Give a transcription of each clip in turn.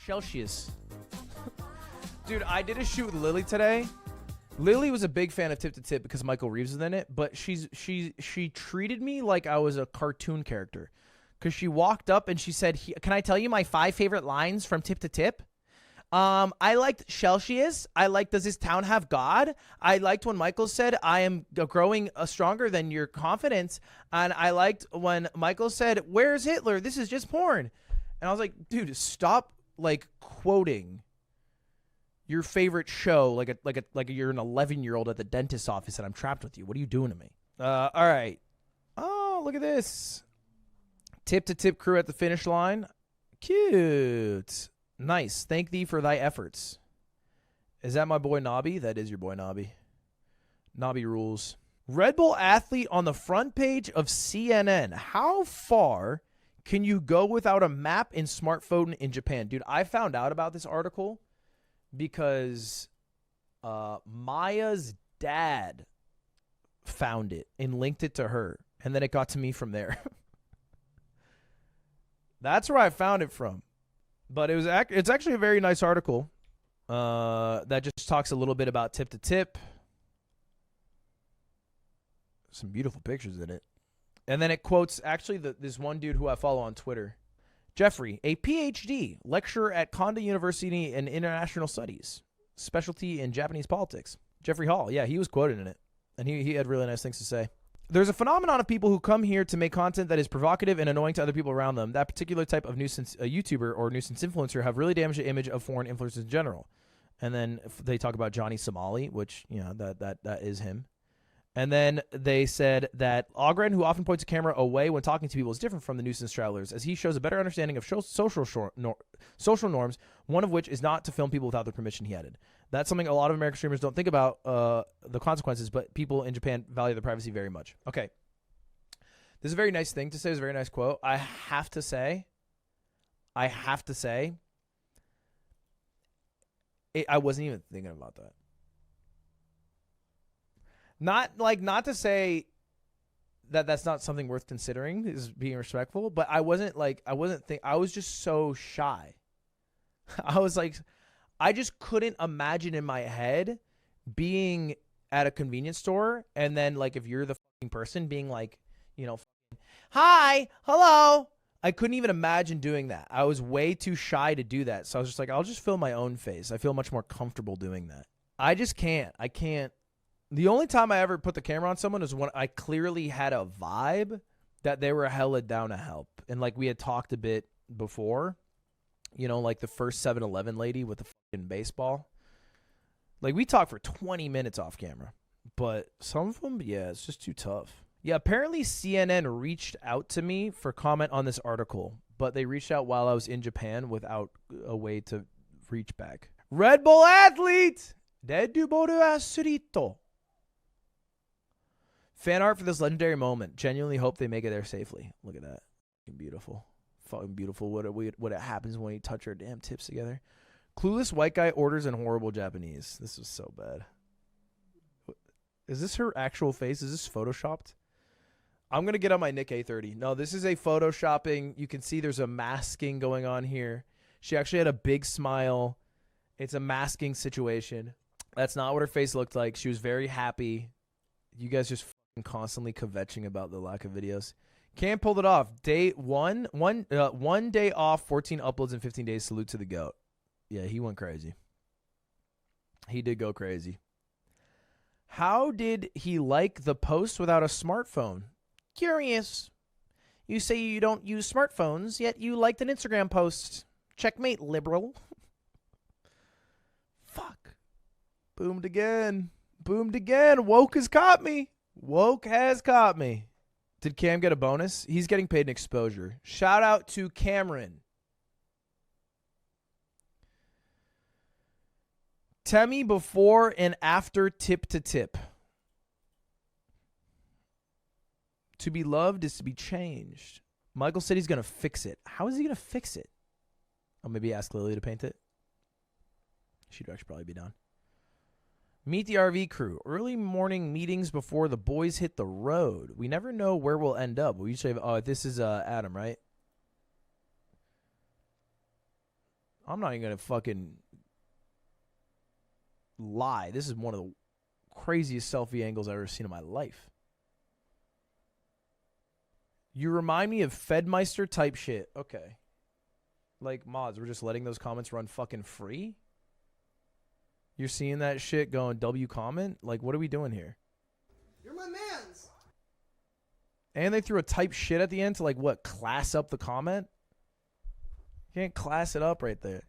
Celsius. Dude, I did a shoot with Lily today. Lily was a big fan of Tip to Tip because Michael Reeves is in it, but she treated me like I was a cartoon character. Because she walked up and she said, can I tell you my 5 favorite lines from Tip to Tip? I liked Celsius. I liked Does This Town Have God? I liked when Michael said, I am growing stronger than your confidence. And I liked when Michael said, where's Hitler? This is just porn. And I was like, dude, stop like quoting your favorite show like you're an 11-year-old at the dentist's office and I'm trapped with you. What are you doing to me? All right. Oh, look at this. Tip to Tip crew at the finish line. Cute. Nice. Thank thee for thy efforts. Is that my boy Nobby? That is your boy Nobby. Nobby rules. Red Bull athlete on the front page of CNN. How far can you go without a map in smartphone in Japan? Dude, I found out about this article because Maya's dad found it and linked it to her. And then it got to me from there. That's where I found it from. But it's actually a very nice article that just talks a little bit about Tip to Tip. Some beautiful pictures in it. And then it quotes actually this one dude who I follow on Twitter. Jeffrey, a PhD, lecturer at Konda University in International Studies, specialty in Japanese politics. Jeffrey Hall, yeah, he was quoted in it. And he had really nice things to say. There's a phenomenon of people who come here to make content that is provocative and annoying to other people around them. That particular type of nuisance YouTuber or nuisance influencer have really damaged the image of foreign influencers in general. And then they talk about Johnny Somali, which, you know, that is him. And then they said that Ogren, who often points a camera away when talking to people, is different from the nuisance travelers, as he shows a better understanding of social norms, one of which is not to film people without their permission, he added. That's something a lot of American streamers don't think about the consequences, but people in Japan value their privacy very much. Okay. This is a very nice thing to say. It's a very nice quote. I have to say, I wasn't even thinking about that. Not to say that that's not something worth considering, is being respectful, but I was just so shy. I was like, I just couldn't imagine in my head being at a convenience store and then, like, if you're the fucking person, being like, you know, hi, hello. I couldn't even imagine doing that. I was way too shy to do that. So I was just like, I'll just film my own face. I feel much more comfortable doing that. I just can't. I can't. The only time I ever put the camera on someone was when I clearly had a vibe that they were hella down to help. And like we had talked a bit before, you know, like the first 7-Eleven lady with the fucking baseball. Like we talked for 20 minutes off camera. But some of them, yeah, it's just too tough. Yeah, apparently CNN reached out to me for comment on this article, but they reached out while I was in Japan without a way to reach back. Red Bull athlete! Deduboru asurito. Fan art for this legendary moment. Genuinely hope they make it there safely. Look at that. Fucking beautiful. Fucking beautiful. What happens when you touch our damn tips together. Clueless white guy orders in horrible Japanese. This is so bad. Is this her actual face? Is this photoshopped? I'm going to get on my Nick A30. No, this is a photoshopping. You can see there's a masking going on here. She actually had a big smile. It's a masking situation. That's not what her face looked like. She was very happy. You guys just constantly kvetching about the lack of videos. Cam pulled it off. Day one day off, 14 uploads in 15 days. Salute to the GOAT. Yeah, he went crazy. He did go crazy. How did he like the post without a smartphone? Curious. You say you don't use smartphones, yet you liked an Instagram post. Checkmate, liberal. Fuck. Boomed again. Boomed again. Woke has caught me. Woke has caught me. Did Cam get a bonus? He's getting paid in exposure. Shout out to Cameron. Temmie before and after Tip to Tip. To be loved is to be changed. Michael said he's going to fix it. How is he going to fix it? I'll maybe ask Lily to paint it. She'd actually probably be done. Meet the RV crew. Early morning meetings before the boys hit the road. We never know where we'll end up. We usually have, oh, this is Adam, right? I'm not even going to fucking lie. This is one of the craziest selfie angles I've ever seen in my life. You remind me of Fedmeister type shit. Okay. Like, mods, we're just letting those comments run fucking free? You're seeing that shit going W comment? Like, what are we doing here? You're my mans. And they threw a type shit at the end to, like, what, class up the comment? You can't class it up right there.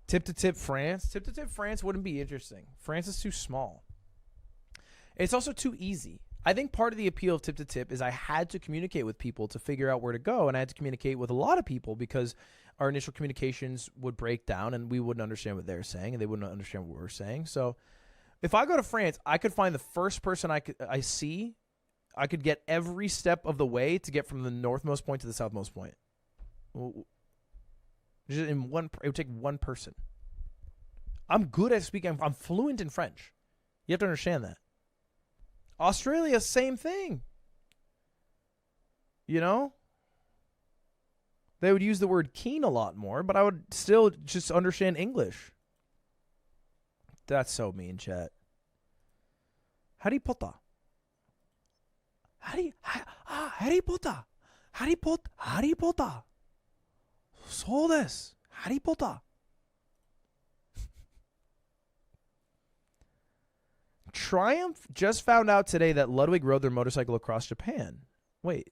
Tip to tip France. Tip to tip France wouldn't be interesting. France is too small. It's also too easy. I think part of the appeal of tip to tip is I had to communicate with people to figure out where to go, and I had to communicate with a lot of people because our initial communications would break down and we wouldn't understand what they're saying and they wouldn't understand what we're saying. So if I go to France, I could find the first person I see. I could get every step of the way to get from the northmost point to the southmost point. Just it would take one person. I'm good at speaking. I'm fluent in French. You have to understand that. Australia, same thing. You know? They would use the word keen a lot more, but I would still just understand English. That's so mean, chat. Harry Potter. Harry Potter. Harry Potter. So desu. Harry Potter. Triumph just found out today that Ludwig rode their motorcycle across Japan. Wait.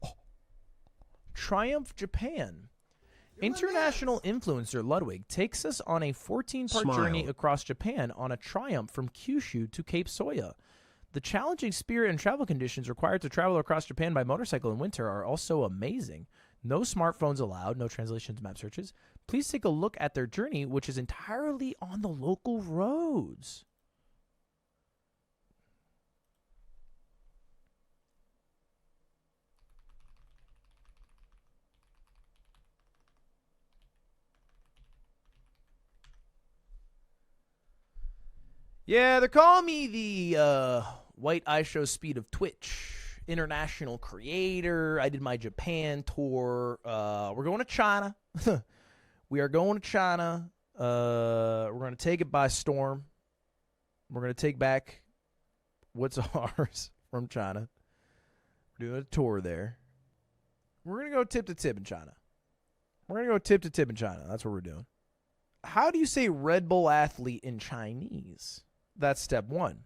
Oh. Triumph Japan. International influencer Ludwig takes us on a 14-part journey across Japan on a Triumph from Kyushu to Cape Soya. The challenging spirit and travel conditions required to travel across Japan by motorcycle in winter are also amazing. No smartphones allowed, no translation to map searches. Please take a look at their journey, which is entirely on the local roads. Yeah, they're calling me the White Eye Show Speed of Twitch. International creator. I did my Japan tour. We're going to China. We are going to China. We're going to take it by storm. We're going to take back what's ours from China. We're doing a tour there. We're going to go tip to tip in China. We're going to go tip to tip in China. That's what we're doing. How do you say Red Bull athlete in Chinese? That's step one.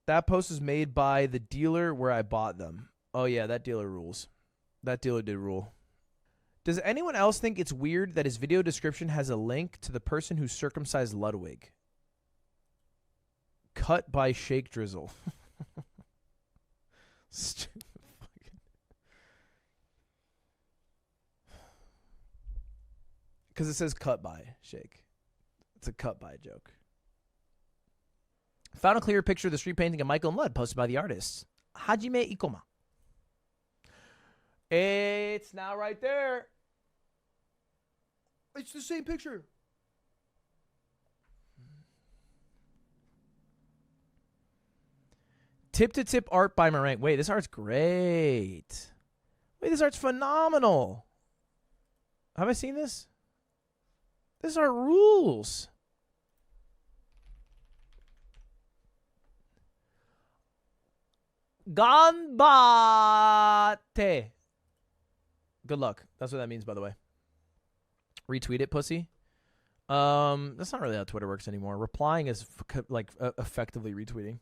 That post is made by the dealer where I bought them. Oh, yeah, that dealer rules. That dealer did rule. Does anyone else think it's weird that his video description has a link to the person who circumcised Ludwig? Cut by Shake Drizzle. Stupid fucking. Because it says cut by Shake. It's a cut by joke. Found a clear picture of the street painting of Michael and Lud posted by the artist Hajime Ikoma. It's now right there. It's the same picture. Tip to tip art by Meringue. Wait, this art's great. Wait, this art's phenomenal. Have I seen this? This art rules. Ganbate. Good luck. That's what that means, by the way. Retweet it, pussy. That's not really how Twitter works anymore. Replying is effectively retweeting.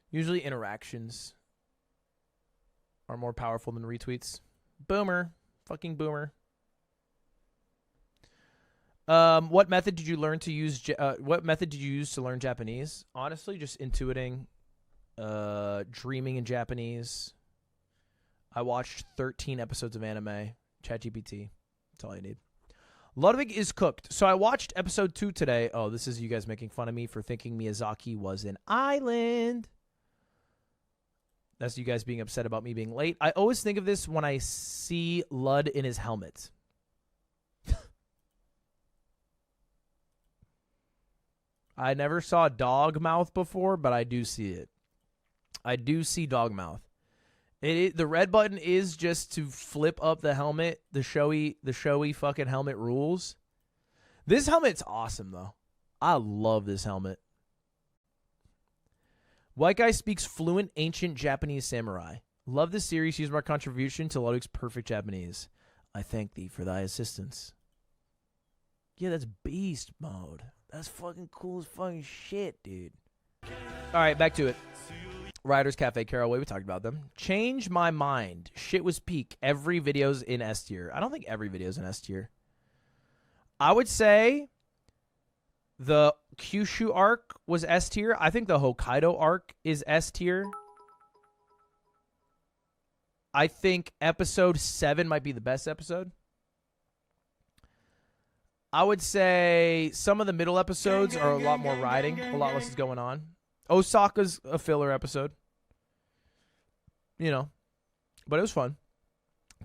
Usually interactions are more powerful than retweets. Boomer. Fucking boomer. What method did you learn to use? What method did you use to learn Japanese? Honestly, just intuiting, dreaming in Japanese. I watched 13 episodes of anime. ChatGPT. That's all I need. Ludwig is cooked. So I watched episode 2 today. Oh, this is you guys making fun of me for thinking Miyazaki was an island. That's you guys being upset about me being late. I always think of this when I see Lud in his helmet. I never saw dog mouth before, but I do see it. I do see dog mouth. The red button is just to flip up the helmet. The showy fucking helmet rules. This helmet's awesome though. I love this helmet. White guy speaks fluent ancient Japanese samurai. Love this series. Use my contribution to Ludwig's perfect Japanese. I thank thee for thy assistance. Yeah, that's beast mode. That's fucking cool as fucking shit, dude. All right, back to it. Riders Cafe, Caraway, we talked about them. Change my mind. Shit was peak. Every video's in S tier. I don't think every video's in S tier. I would say the Kyushu arc was S tier. I think the Hokkaido arc is S tier. I think episode 7 might be the best episode. I would say some of the middle episodes are a lot more riding. A lot less is going on. Osaka's a filler episode. You know. But it was fun.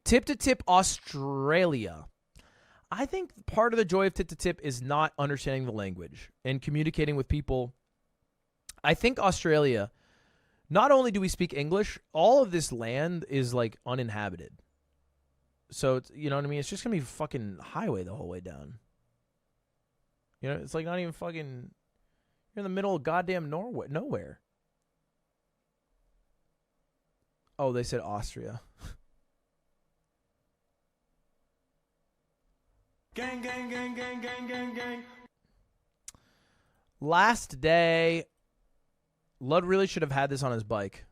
Tip to Tip Australia. I think part of the joy of Tip to Tip is not understanding the language and communicating with people. I think Australia, not only do we speak English, all of this land is like uninhabited. So, it's, you know what I mean? It's just going to be a fucking highway the whole way down. You know, it's like not even fucking, you're in the middle of goddamn nowhere. Oh, they said Austria. Gang, gang, gang, gang, gang, gang, gang. Last day, Lud really should have had this on his bike.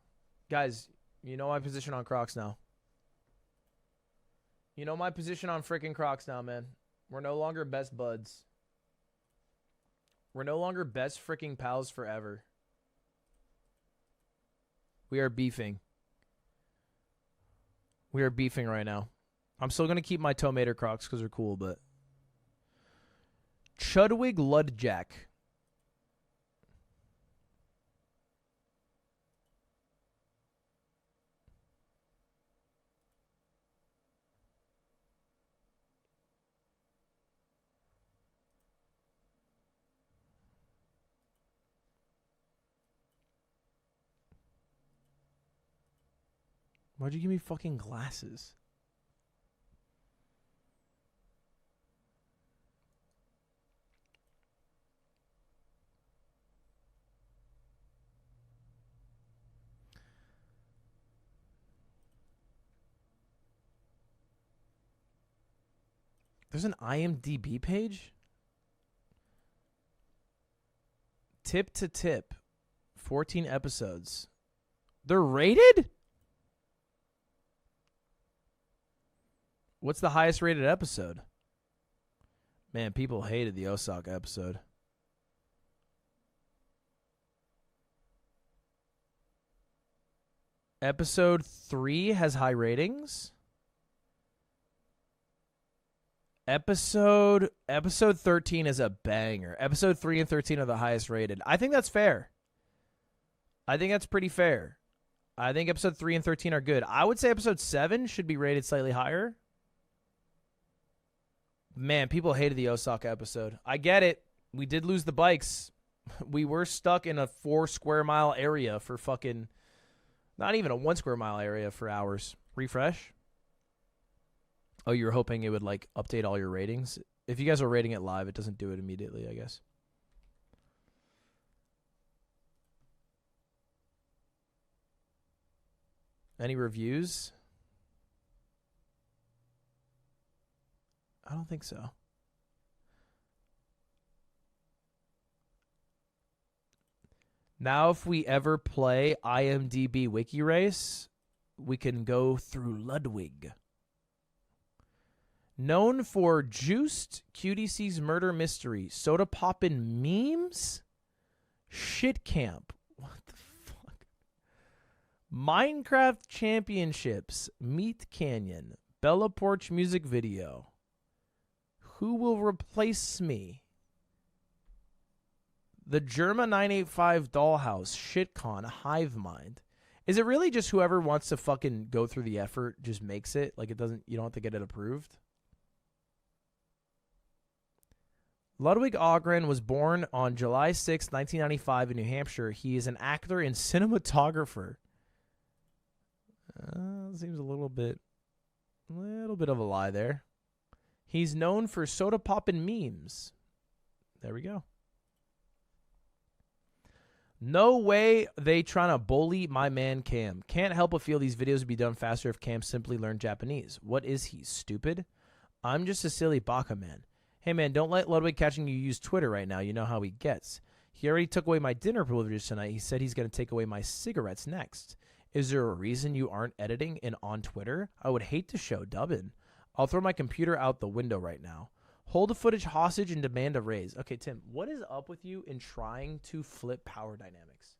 Guys, you know my position on Crocs now. You know my position on freaking Crocs now, man. We're no longer best buds. We're no longer best freaking pals forever. We are beefing. We are beefing right now. I'm still going to keep my Tomater Crocs because they're cool, but... Chudwig Ludjack. Why'd you give me fucking glasses? There's an IMDb page? Tip to Tip. 14 episodes. They're rated? What's the highest rated episode? Man, people hated the Osaka episode. Episode 3 has high ratings. Episode 13 is a banger. Episode 3 and 13 are the highest rated. I think that's fair. I think that's pretty fair. I think episode 3 and 13 are good. I would say episode 7 should be rated slightly higher. Man, people hated the Osaka episode. I get it. We did lose the bikes. We were stuck in a 4 square mile area for fucking... Not even a 1 square mile area for hours. Refresh. Oh, you were hoping it would, like, update all your ratings? If you guys are rating it live, it doesn't do it immediately, I guess. Any reviews? I don't think so. Now, if we ever play IMDb Wiki Race, we can go through Ludwig. Known for Juiced, QDC's Murder Mystery, Soda Poppin' Memes, Shit Camp, what the fuck? Minecraft Championships, Meat Canyon, Bella Porch Music Video, Who Will Replace Me, The Germa 985 Dollhouse, Shitcon, Hive Mind. Is it really just whoever wants to fucking go through the effort just makes it? Like, it doesn't, you don't have to get it approved? Ludwig Ogren was born on July 6, 1995 in New Hampshire. He is an actor and cinematographer. Seems a little bit of a lie there. He's known for soda poppin' memes. There we go. No way they trying to bully my man Cam. Can't help but feel these videos would be done faster if Cam simply learned Japanese. What is he, stupid? I'm just a silly baka man. Hey man, don't let Ludwig catching you use Twitter right now. You know how he gets. He already took away my dinner privileges tonight. He said he's going to take away my cigarettes next. Is there a reason you aren't editing and on Twitter? I would hate to show dubbin'. I'll throw my computer out the window right now. Hold the footage hostage and demand a raise. Okay, Tim, what is up with you in trying to flip power dynamics?